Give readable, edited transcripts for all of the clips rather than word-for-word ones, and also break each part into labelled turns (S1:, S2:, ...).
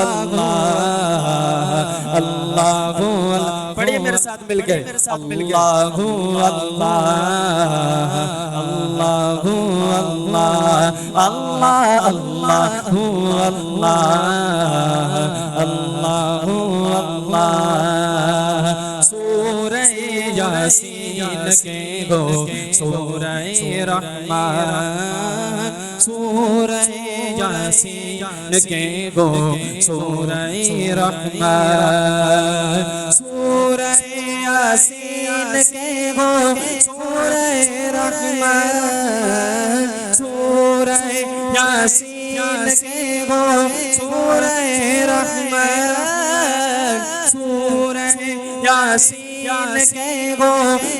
S1: अल्लाह अल्लाहु अल्लाह। पढ़िए मेरे साथ मिलकर अल्लाहु अल्लाह अल्लाहु अल्लाह अल्लाह अल्लाहु अल्लाह अल्लाहु अल्लाह। सूरह यासीन के गो सूरह रहमान, सूरह यासीन के गो सूरह रहमान, सूरह यासीन के गो सूरह रहमान, सूरह यासीन के गो सूरह रहमान, सूरह यासीन के गो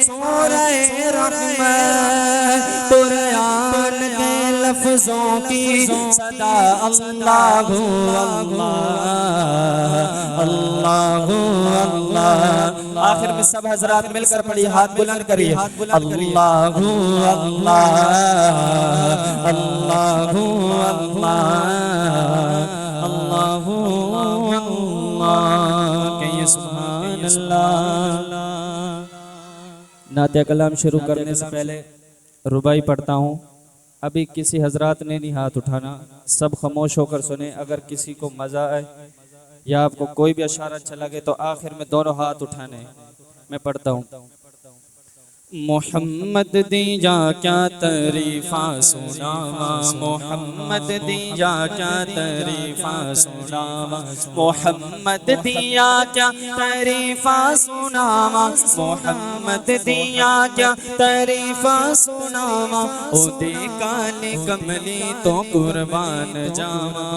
S1: सूरह रहमान। कुरान के लफ्जों की सदा अल्लाहु अल्लाह अल्लाहु अल्लाह। आखिर में सब हजरात मिलकर पढ़िए, हाथ बुलंद करिए अल्लाहु अल्लाह अल्लाहु अल्लाह अल्लाहु अल्लाह। कहिए सुभान अल्लाह। नाते कलाम शुरू करने से पहले रुबाई पढ़ता हूँ। अभी किसी हजरात ने नहीं हाथ उठाना, सब खामोश होकर सुने। अगर किसी को मज़ा आए या आपको कोई भी इशारा अच्छा लगे तो आखिर में दोनों हाथ उठाने। मैं पढ़ता हूँ। मोहम्मद दिया क्या तरीफा सुनावा, मोहम्मद दिया क्या तरीफा सुनावा, मोहम्मद दिया क्या तरीफा सुनावा, मोहम्मद दिया क्या तरीफा सुनावा। ओ दे काले कमली तो कुर्बान जावा,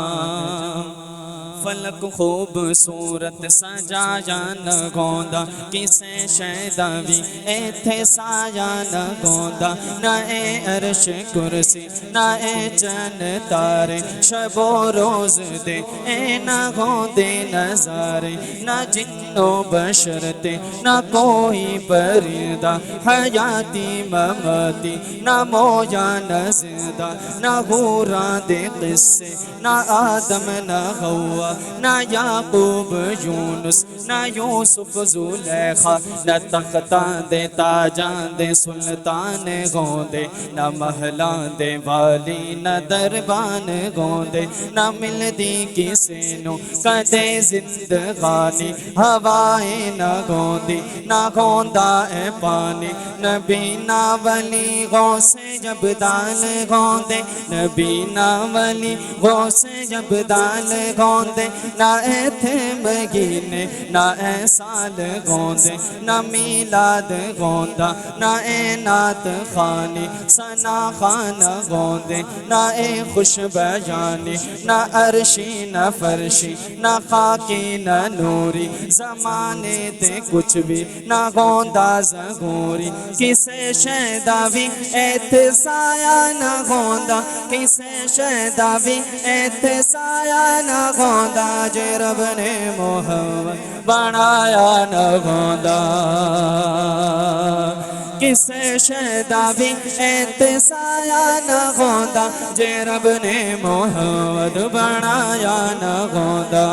S1: फलक खूबसूरत सजाया न गोंदा, किसे शैदावी एथे साया न गोंदा। न ए अर्श कुर्सी न ए चन तारे, शबो रोज दे ए न गोंदे नजारे। न जिन्नो बशरते न कोई परिंदा, हयाती ममती न मोया न जिंदा। न गूरा दे किस्से न आदम न हवा, न याकूब यूनुस न यूसुफ जुलेखा। न तख्ता दे ताजा दे सुल्तान गोंदे, न महला दे वाली न दरबान गोंदे। न मिलदी किसे नु कदे जिंदगानी, हवाएं न गोंदी न गोंदा ए पानी। नबी ना वली गौसे जब दाल गोंदे, नबी ना वली गौसे जब दाल गोंदे। ना एथे महीने ना ए साल गोंदे, ना मीलाद गोंदा ना ए नात खानी। सना खाना गोंदे ना ए खुश बयानी, ना अरशी न फरशी ना खाकी न नूरी। जमाने ते कुछ भी ना गोंदा जगूरी, किसे शैदावी एथे साया न गोंदा, किसे शैदावी एथे साया न गोंदा। जे रब ने मोहम्मद बनाया न गोंदा, किसे शैदावी एथे साया न गोंदा। जे रब ने मोहम्मद बनाया न गोंदा।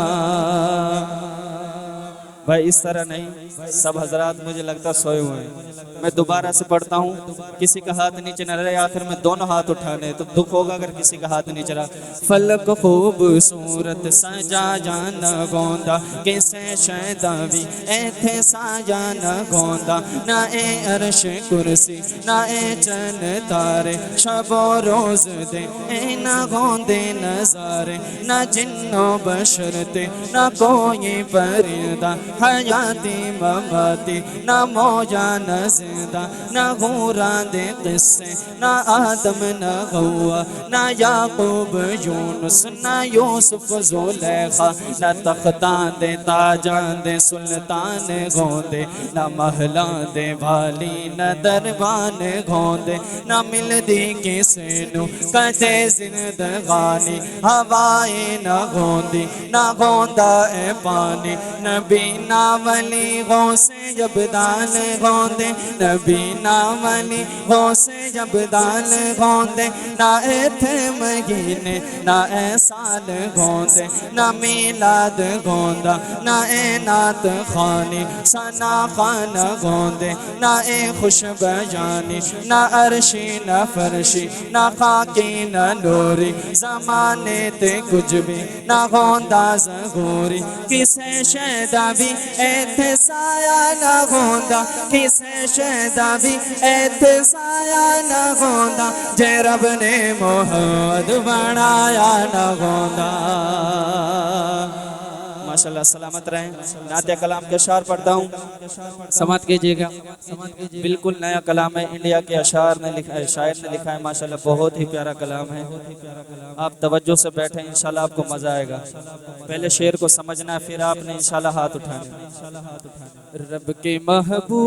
S1: भाई इस तरह नहीं, सब हजरात मुझे लगता सोए हुए हैं। मैं दोबारा से पढ़ता हूँ। किसी का हाथ नीचे न रहे, आखिर में दोनों हाथ उठाने, तो दुख होगा अगर किसी का हाथ नीचे रहा। फलक खूबसूरत सजाया न गोंदा, किसे शैदावी एथे साया न गोंदा। न ए अर्श कुर्सी न ए चन तारे, शबो रोज दे ए न गोंदे नजारे। न जिन्नो बशरते न कोई परिंदा, हयाती ममती न मोया न जिंदा। न गूरा दे किस्से न आदम न हवा, न याकूब यूनुस न यूसुफ जुलेखा। न तख्ता दे ताजा दे सुल्तान गोंदे, न महला दे वाली न दरबान गोंदे। न मिलदी किसे नु कदे जिंदगानी, हवाएं न गोंदी न गोंदा ए पानी। नबी नावली गौसे जब दाल गौंदे, नबी नावली गौसे जब दाल गौंदे, ना थे महीने ना ए साल गौंदे, ना मिलाद गौंदा ना ए नात खानी, सना खान गौंदे ना ए खुश बजानी, ना अरशी ना फरशी ना खाकी ना नूरी, ज़माने ते कुछ भी ना गौंदा ज़गूरी, किसे शैदा भी एथे साया ना गौंदा, किसे शैदा भी एथे साया ना गौंदा, जे रब ने मोहम्मद बनाया ना गौंदा। माशाल्लाह, सलामत रहें। नाते कलाम के अशार पढ़ता हूँ, समात कीजिएगा। बिल्कुल नया कलाम है, इंडिया के अशार ने लिखा है, शायर ने लिखा है। माशाल्लाह बहुत ही प्यारा कलाम है। आप तवज्जो से बैठे, इंशाल्लाह आपको मजा आएगा। पहले शेर को समझना है, फिर आपने इंशाल्लाह हाथ उठाने। रब के महबूब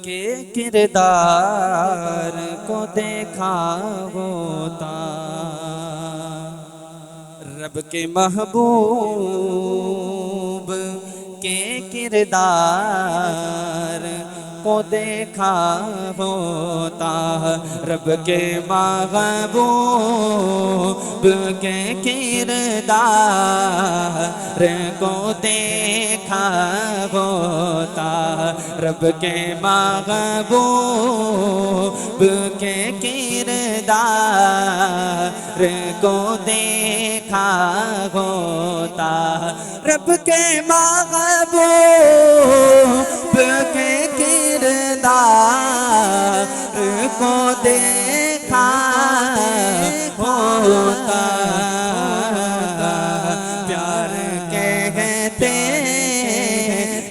S1: के किरदार को देखा होता, रब के महबूब के किरदार को देखा होता, रब के महबूब के किरदार को देखा होता, रब के महबूब के किरदार को देखा होता, रब के महबूब के किरदार को देखा होता, प्यार कहते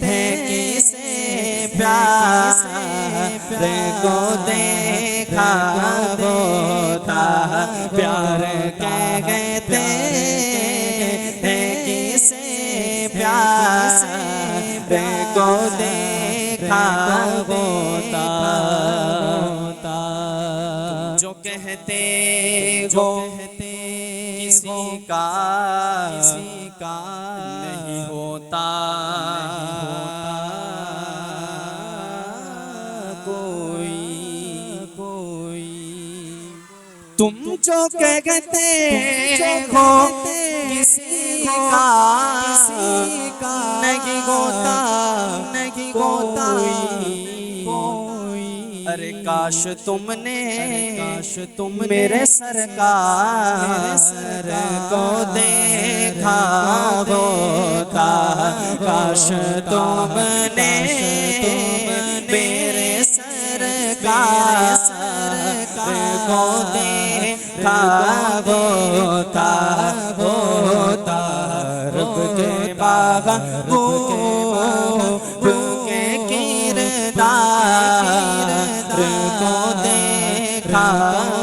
S1: हैं किसे, प्यार को देखा होता, प्यार कहते हैं किसे, प्यार को देखा होता। जो कहते हो किसी का नहीं होता कोई, तुम जो कहते हो किसी का नहीं होता कोई, अरे काश तुमने मेरे सरकार को देखा होता, काश तुमने मेरे सरकार को देखा होता, रब के महबूब के किरदार को देखा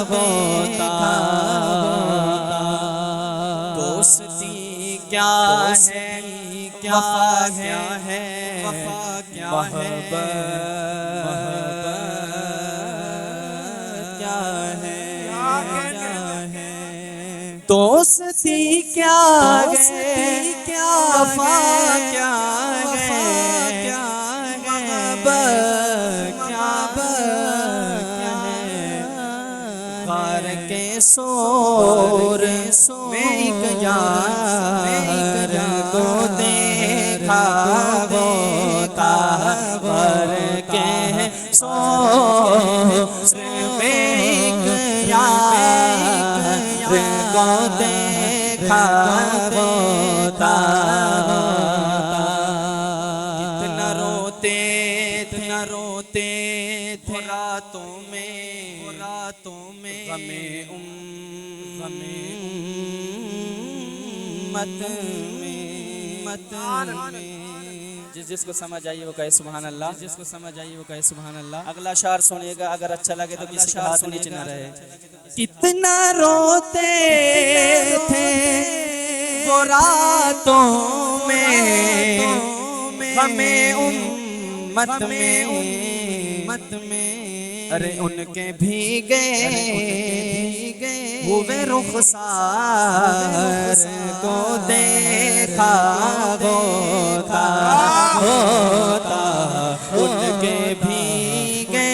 S1: होता। दोस्ती क्या है, वफा क्या है, मोहब्बत क्या है, दोस्ती क्या है, वफा क्या है, मोहब्बत क्या है, कार के शोर में एक यार को देखा होता, कार के शोर में एक यार को देखा होता। कितना रोते थे रातों में गमे उम्मत में। जिसको समझ आइए वो कहे सुभान अल्लाह, जिसको समझ आइए वो कहे सुभान अल्लाह। अगला शार सुनिएगा, अगर अच्छा लगे तो किसी का हाथ नीचे न रहे। कितना रोते थे वो रातों में हमें उम्मत में अरे उनके भीगे हुए रुखसार को देखा होता उनके भीगे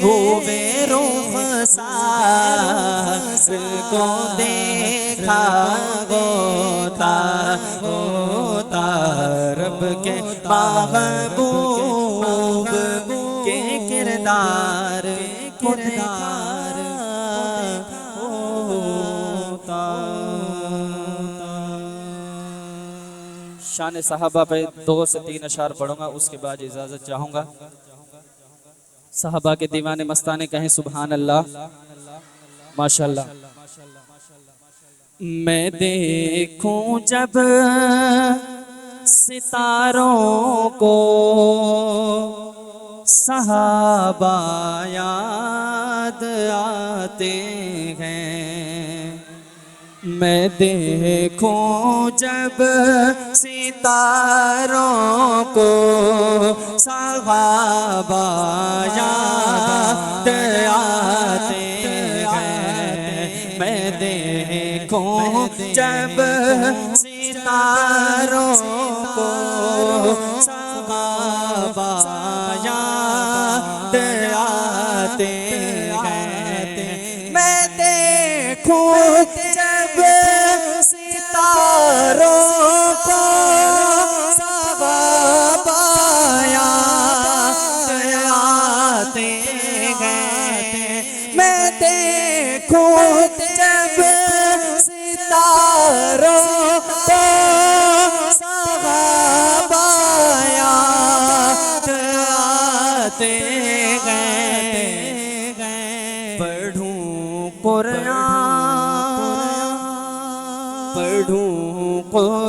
S1: हुए रुखसार को देखा होता रब के महबूब के किरदार होता। शान साहबा पे 2 से 3 अशार पढ़ूंगा, उसके बाद इजाजत चाहूंगा। साहबा के दीवाने मस्ताने कहें सुभान अल्लाह माशाल्लाह। मैं देखूं जब सितारों को सहाबा याद आते हैं। मैं देखूं जब सितारों को सहाबा याद आते हैं। मैं देखूं जब सितारों को सहाबा याद आते हैं। मैं देखूं जब सितारों को सहाबा याद आते हैं। मैं देखूं जब सितारों को सहाबा याद आते हैं। पढ़ूं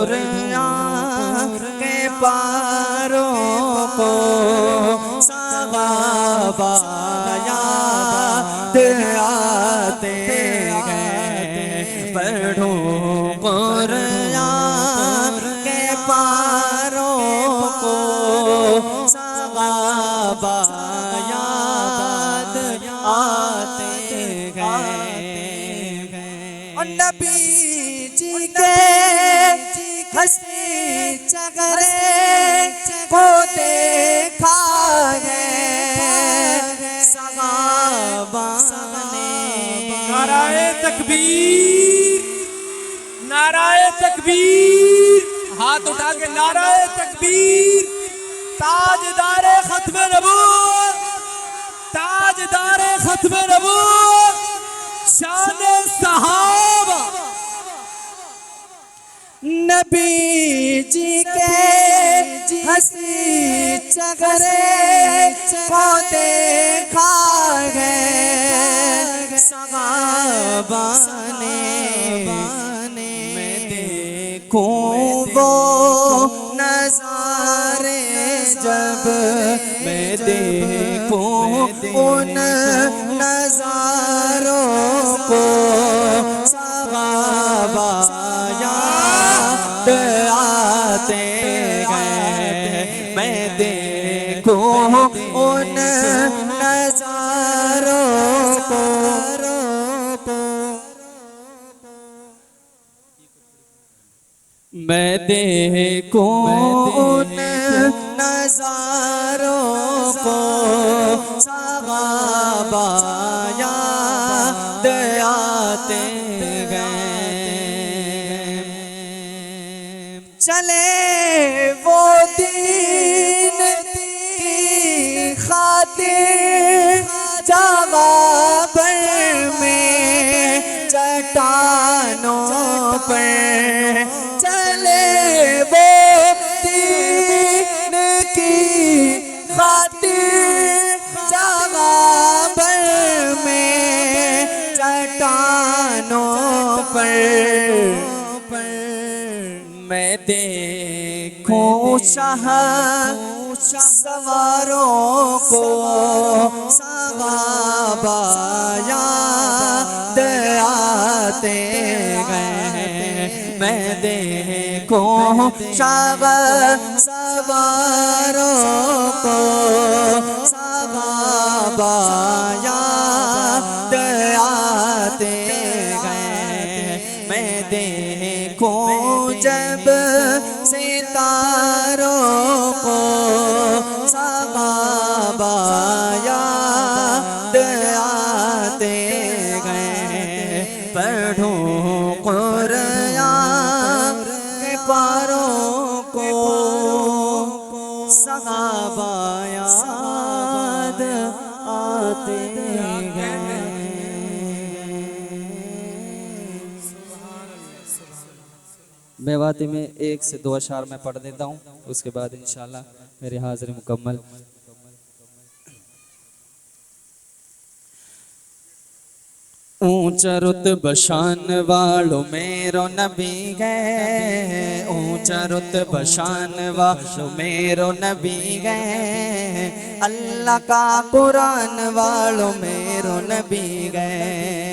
S1: कुरान के पारों को सहाबा याद आते हैं। पढ़ूं कुरान के पारों को सहाबा याद आते हैं। और नबी जी के हंसी चेहरे को देखा है सहाबा ने।
S2: नाराए तकबीर, नाराए तकबीर, हाथ उठा के नाराए तकबीर। ताजदारे खत्मे नबूवत, ताजदारे खत्मे नबूवत, शान सहाबा।
S1: नबी जी के हंसी चेहरे को देखा है सहाबा ने। मैं देखूं वो नज़ारे जब, मैं देखूं उन नज़ारों को सहाबा याद आते हैं। मैं देखूं उन नज़ारों को मैं देखूं उन नज़ारों को सहाबा याद आते हैं। चले वो दीन की खातिर जवाबर में चट्टानों पर। चले वो दीन की खातिर जवाबर में चट्टानों पर। मैं देखूं शाह सवारों को सहाबा याद आते हैं। मैं देखूं शागर सवारों को सहाबा याद आते गए मैं देखूं जब सितारों को सहाबा याद आते गए पढ़ूं कुरान के पारों को सहाबा याद आते गए। बेवाती में 1 से 2 अशार मैं पढ़ देता हूँ, उसके बाद इंशाल्लाह मेरी हाजिरी मुकम्मल। ऊंचा रुतबा शान वालों मेरो नबी गए ऊंचा रुतबा शान वालों मेरो नबी गए अल्लाह का कुरान वालों मेरो नबी गए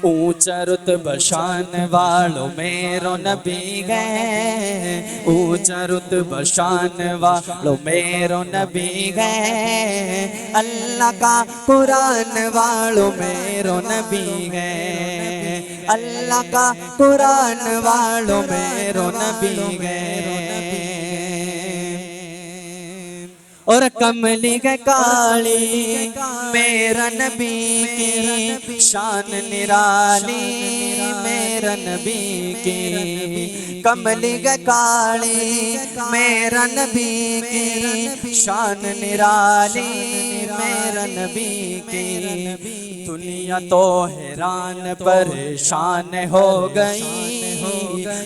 S1: ऊंचा रुतबा शान वालों मेरो नबी गए ऊंचा रुतबा शान वालों मेरो नबी गए अल्लाह का कुरान वालों मेरो नबी गए अल्लाह का कुरान वालों मेरो नबी गए और कमली के काली मेरा नबी की शान निराली मेरा नबी की कमली के काली मेरा नबी की शान निराली मेरा नबी की दुनिया तो हैरान परेशान हो गई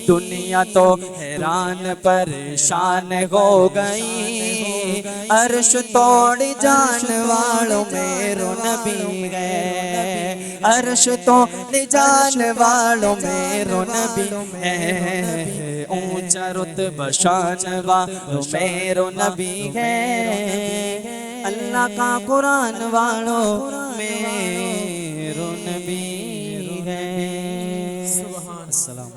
S1: दुनिया तो हैरान परेशान हो गई अर्श तोड़ जान वालों मेरो नबी गए अर्श तोड़ जान वालों मेरो नबी गए ऊंचा रुतबा शान वालों मेरो नबी गए अल्लाह का कुरान वालों मेरो नबी गए। अस्सलाम।